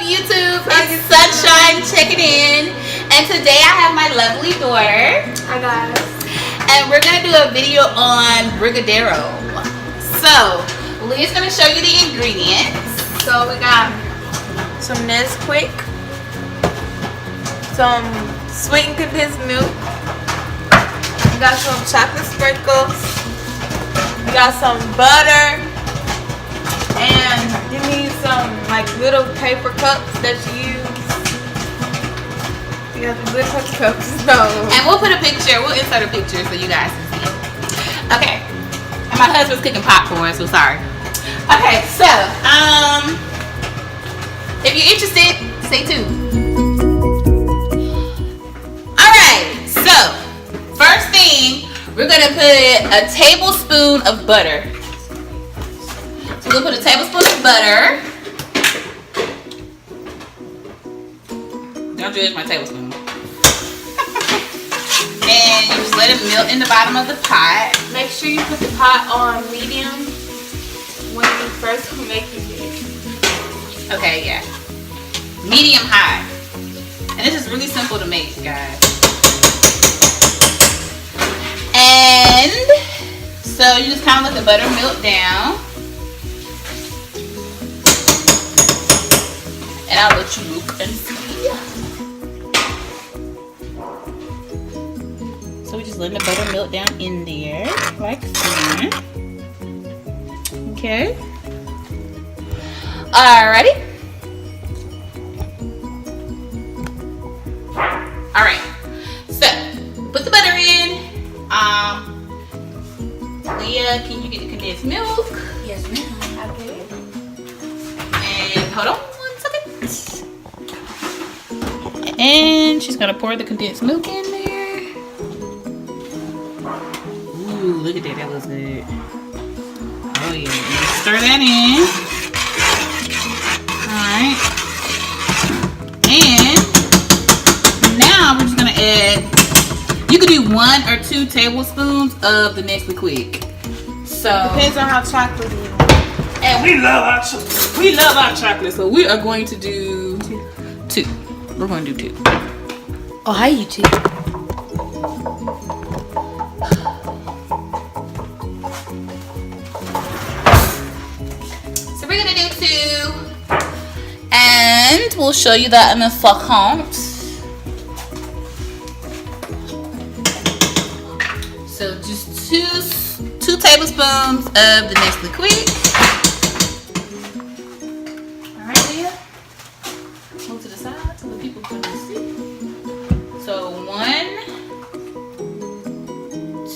YouTube? It's Sunshine checking in, and today I have my lovely daughter. Hi guys. And we're gonna do a video on Brigadeiro. So Leah's gonna show you the ingredients. So we got some Nesquik, some sweetened condensed milk, we got some chocolate sprinkles, we got some butter, and you need some like little paper cups that you use. You got the little paper cups. No. And we'll put a picture, we'll insert a picture so you guys can see it. Okay. And my husband's cooking popcorn, so sorry. Okay, so if you're interested, stay tuned. Alright, so first thing, we're gonna put a tablespoon of butter. So we'll put a tablespoon of butter. Don't judge my tablespoon. And you just let it melt in the bottom of the pot. Make sure you put the pot on medium when you first make it. Okay, yeah. Medium high. And this is really simple to make, guys. And so you just kind of let the butter melt down. And I'll let you look and see. So we just let the butter melt down in there, like so. Okay. Alrighty. Alright. So put the butter in. Leah, can you get the condensed milk? Yes, ma'am. Okay. And hold on 1 second. And she's gonna pour the condensed milk in there. Ooh, look at that. That looks good. Oh yeah. Let's stir that in. Alright. And now we're just gonna add, you could do 1 or 2 tablespoons of the Nesquik. So depends on how chocolate is. And we love our chocolate. We love our chocolate. So we are going to do 2. We're going to do 2. Oh, hi YouTube. So we're gonna do 2, and we'll show you that in a second. So just 2 tablespoons of the Nesquik. All right, Leah. Move to the side so the people can see. So 1,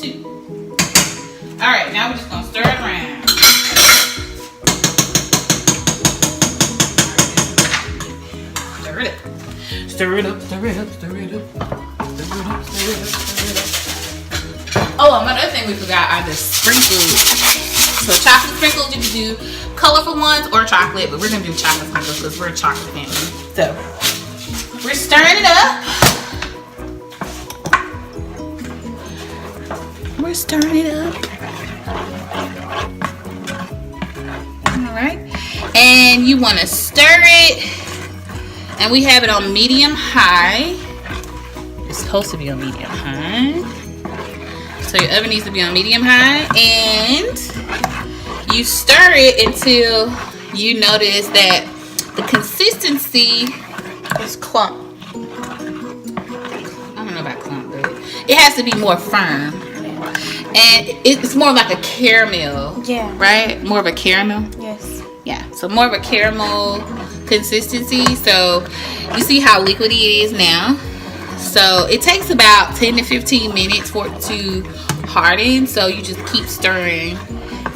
2. All right, now we're just gonna stir it around. Stir it up. Stir it up, stir it up, stir it up. Stir it up, stir it up, stir it up. Oh, another thing we forgot are the sprinkles. So chocolate sprinkles, you can do colorful ones or chocolate, but we're gonna do chocolate sprinkles because we're a chocolate family. So we're stirring it up. We're stirring it up. Alright. And you want to stir it. And we have it on medium high. It's supposed to be on medium high. So your oven needs to be on medium high. And you stir it until you notice that the consistency is clump. I don't know about clump, but it has to be more firm. And it's more like a caramel. Yeah. Right? More of a caramel? Yes. Yeah. So more of a caramel consistency. So you see how liquidy it is now. So it takes about 10 to 15 minutes for it to harden. So you just keep stirring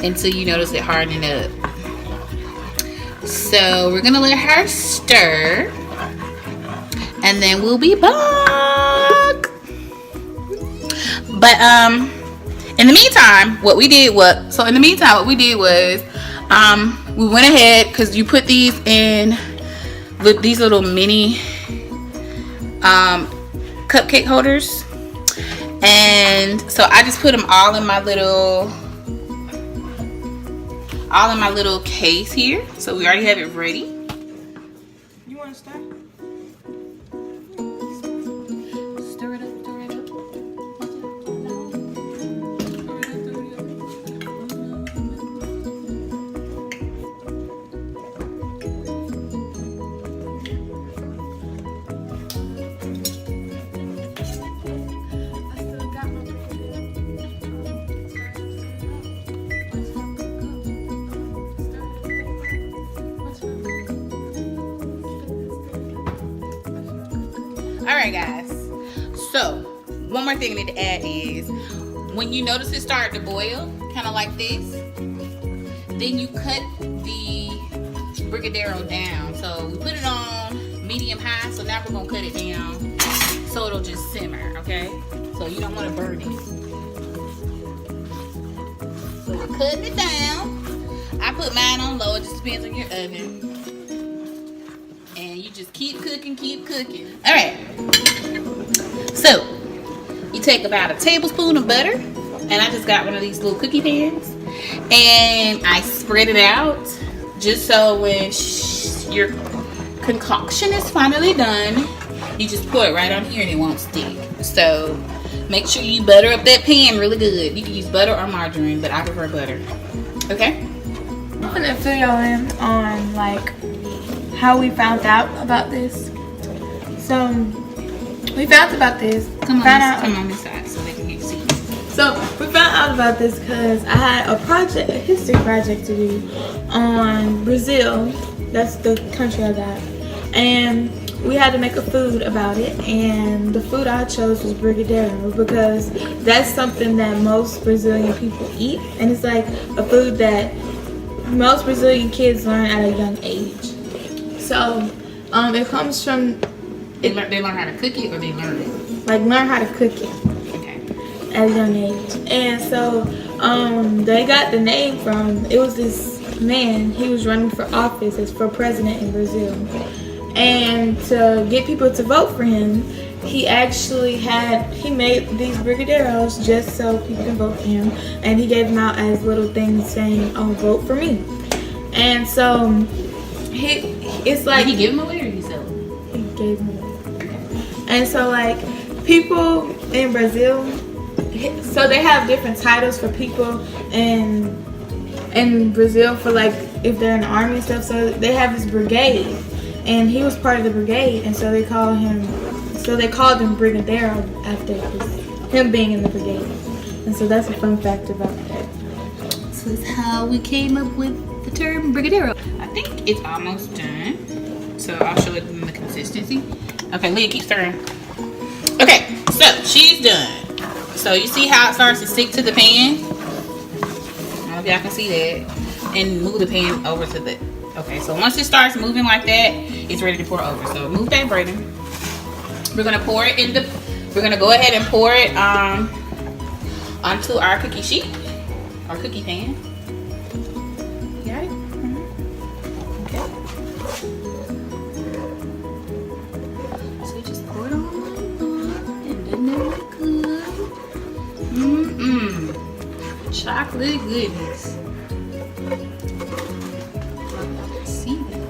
until you notice it hardening up. So we're gonna let her stir, and then we'll be back. But in the meantime, what we did was we went ahead, because you put these in with these little mini cupcake holders, and so I just put them all in my little case here. So we already have it ready. You want to start? Stir it up, stir it up. Alright guys, so one more thing I need to add is when you notice it start to boil, kind of like this, then you cut the Brigadeiro down. So we put it on medium high, so now we're going to cut it down so it'll just simmer, okay? So you don't want to burn it. So we're cutting it down. I put mine on low, it just depends on your oven. And you just keep cooking, keep cooking. All right. So you take about a tablespoon of butter, and I just got one of these little cookie pans, and I spread it out just so when your concoction is finally done, you just pour it right on here and it won't stick. So make sure you butter up that pan really good. You can use butter or margarine, but I prefer butter. Okay? I'm gonna fill y'all in on like how we found out about this. So we found about this. Come on this side so they can get see. So we found out about this because I had a history project to do on Brazil. That's the country I got, and we had to make a food about it. And the food I chose was Brigadeiro because that's something that most Brazilian people eat, and it's like a food that most Brazilian kids learn at a young age. So it comes from They learn how to cook it, or they learn it? Like learn how to cook it. Okay. At a young age. And so they got the name from, it was this man, he was running for office as for president in Brazil. And to get people to vote for him, he made these brigadeiros just so people can vote for him. And he gave them out as little things saying, oh, vote for me. And so it's like, did he give them away or did he sell them? He gave them away. And so like people in Brazil, so they have different titles for people in Brazil for like if they're in the army and stuff. So they have this brigade, and he was part of the brigade, and so they called him Brigadeiro after him being in the brigade. And so that's a fun fact about that. So that's how we came up with the term Brigadeiro. I think it's almost done, so I'll show it in the consistency. Okay, Leah, keep stirring. Okay, so she's done. So you see how it starts to stick to the pan? I don't know if y'all can see that. And move the pan over to the, okay, so once it starts moving like that, it's ready to pour over. So move that Brayden. We're gonna pour it we're gonna go ahead and pour it onto our cookie sheet, our cookie pan. Got it? Okay. So just pour it on and then they look good. Chocolate goodness. See that?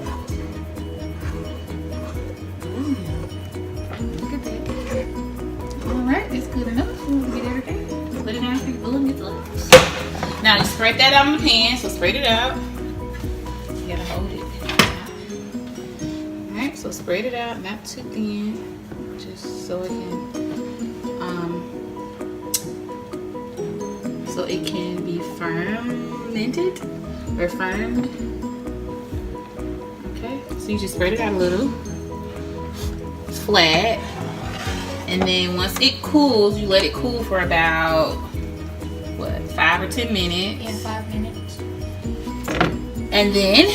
Look at that. Alright, that's good enough. We'll get everything. Put it down here. Boom, it's up. Now you spread that out on the pan, so spread it out. You gotta hold it. Alright, so spread it out, not too thin. Just so it can be fermented or firmed. Okay, so you just spread it out a little. It's flat. And then once it cools, you let it cool for about, what, 5 or 10 minutes? Yeah, 5 minutes. And then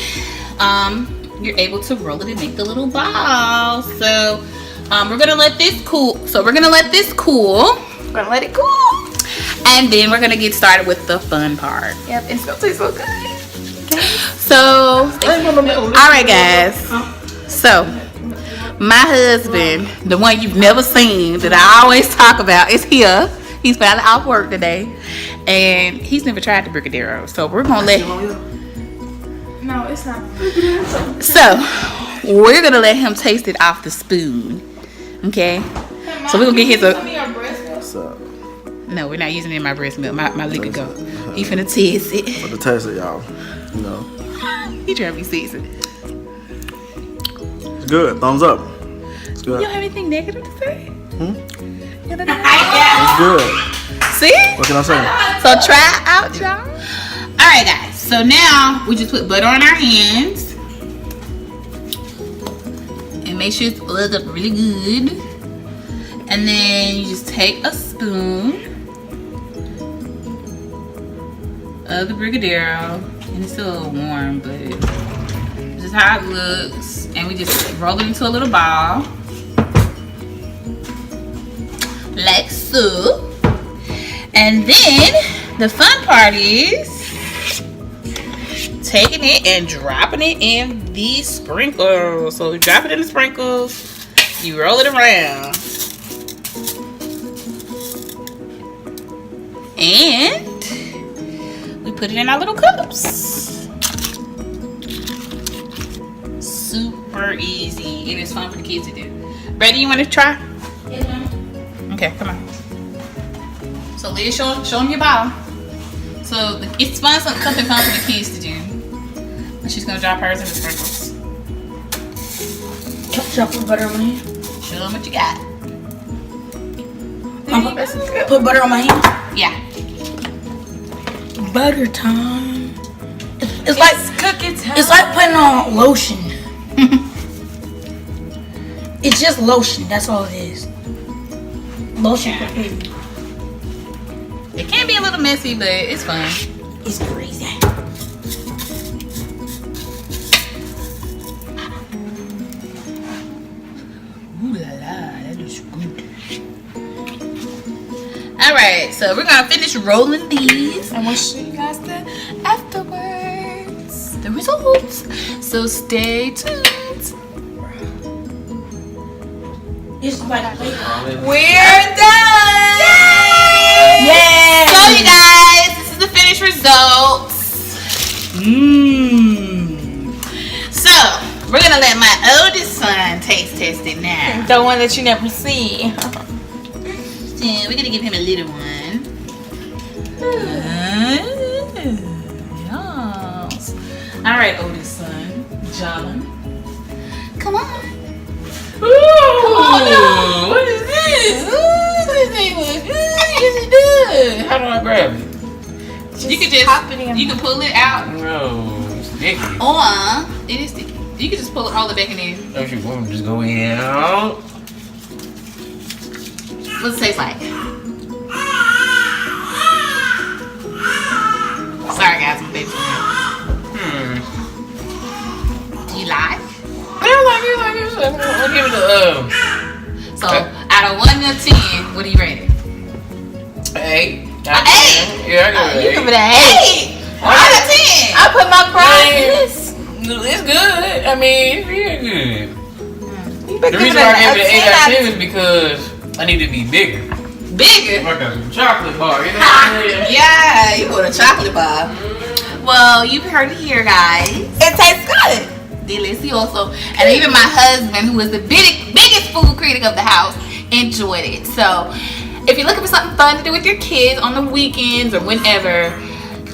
you're able to roll it and make the little balls. So we're gonna let this cool. We're gonna let it cool. And then we're gonna get started with the fun part. Yep, it's gonna taste so good. Okay. So, alright guys. So, my husband, the one you've never seen, that I always talk about, is here. He's finally off work today. And he's never tried the Brigadeiro. So we're gonna let him. No, it's not. So we're gonna let him taste it off the spoon. Okay. Hey, So we're gonna get his Mom, your breast milk? What's up? No, we're not using it in my breast milk. My liquor go. He finna taste it. For the taste of y'all, you know. He trying to be sexy. It's good. Thumbs up. It's You good. don't have anything negative to say? You don't have It's good. See? What can I say? So try it out, y'all. Alright guys, so now we just put butter on our hands. And make sure it's oiled up really good. And then you just take a spoon of the Brigadeiro. And it's still a little warm, but this is how it looks. And we just roll it into a little ball. Like so. And then the fun part is taking it and dropping it in these sprinkles. So we drop it in the sprinkles, you roll it around, and we put it in our little cups. Super easy. It is fun for the kids to do. Brady, you want to try? Yes, ma'am. Okay, come on. So Leah, show them your bottle. So it's fun, something fun for the kids to do. And she's gonna drop hers in the sprinkles. Chocolate butter on my hand. Show them what you got. Put butter on my hand. Yeah. Butter time. It's like cookie time. it's like putting on lotion. It's just lotion. That's all it is. Lotion for food. It can be a little messy, but it's fun. It's crazy. Ooh la la, that is good. Alright, so we're gonna finish rolling these. And we'll show you guys the afterwards. The results. So stay tuned. It's like We're done. yeah. So you guys, this is the finished results. So we're gonna let my oldest son taste test it now. The one that you never see. So we're gonna give him a little one. Yes. All right, oldest son, John. Come on. Ooh, What is this? Ooh, this thing looks good. Yes, it does. How do I grab it? You can just pop it in. you can pull it out, No, it's sticky. or it is sticky. You can just pull it all the back in there. Don't you want to just go in out? What's it taste like? Sorry guys, my baby's from here. Do you like? Like it. I'll give it a So out of 1 to 10, what do you rate it? 8. An 8? Yeah, I got You give it it. an 8. 8 out of 10. I put my pride in this. It's good. I mean, it's real good. You better The give reason it why I a gave it an 8 out of 10 10. is because I need to be bigger. Bigger. Like a chocolate bar, you know what I'm saying? Yeah, you put a chocolate bar. Well, you've heard it here, guys. It tastes good. Delicioso. And even my husband, who is the biggest food critic of the house, enjoyed it. So if you're looking for something fun to do with your kids on the weekends or whenever,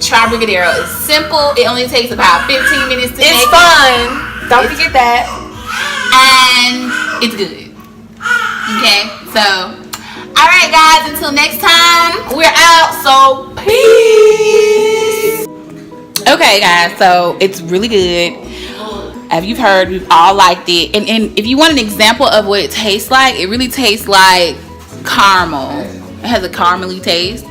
try Brigadeiro. It's simple. It only takes about 15 minutes to It's make. fun. Don't forget that. And it's good. Okay, so alright guys, until next time, we're out. So peace. Okay guys, so it's really good. As you've heard, we've all liked it. And if you want an example of what it tastes like, it really tastes like caramel. It has a caramely taste.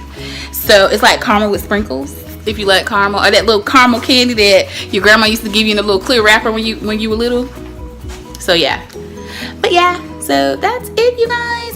So it's like caramel with sprinkles, if you like caramel, or that little caramel candy that your grandma used to give you in a little clear wrapper when you were little. So yeah. But yeah, so that's it, you guys.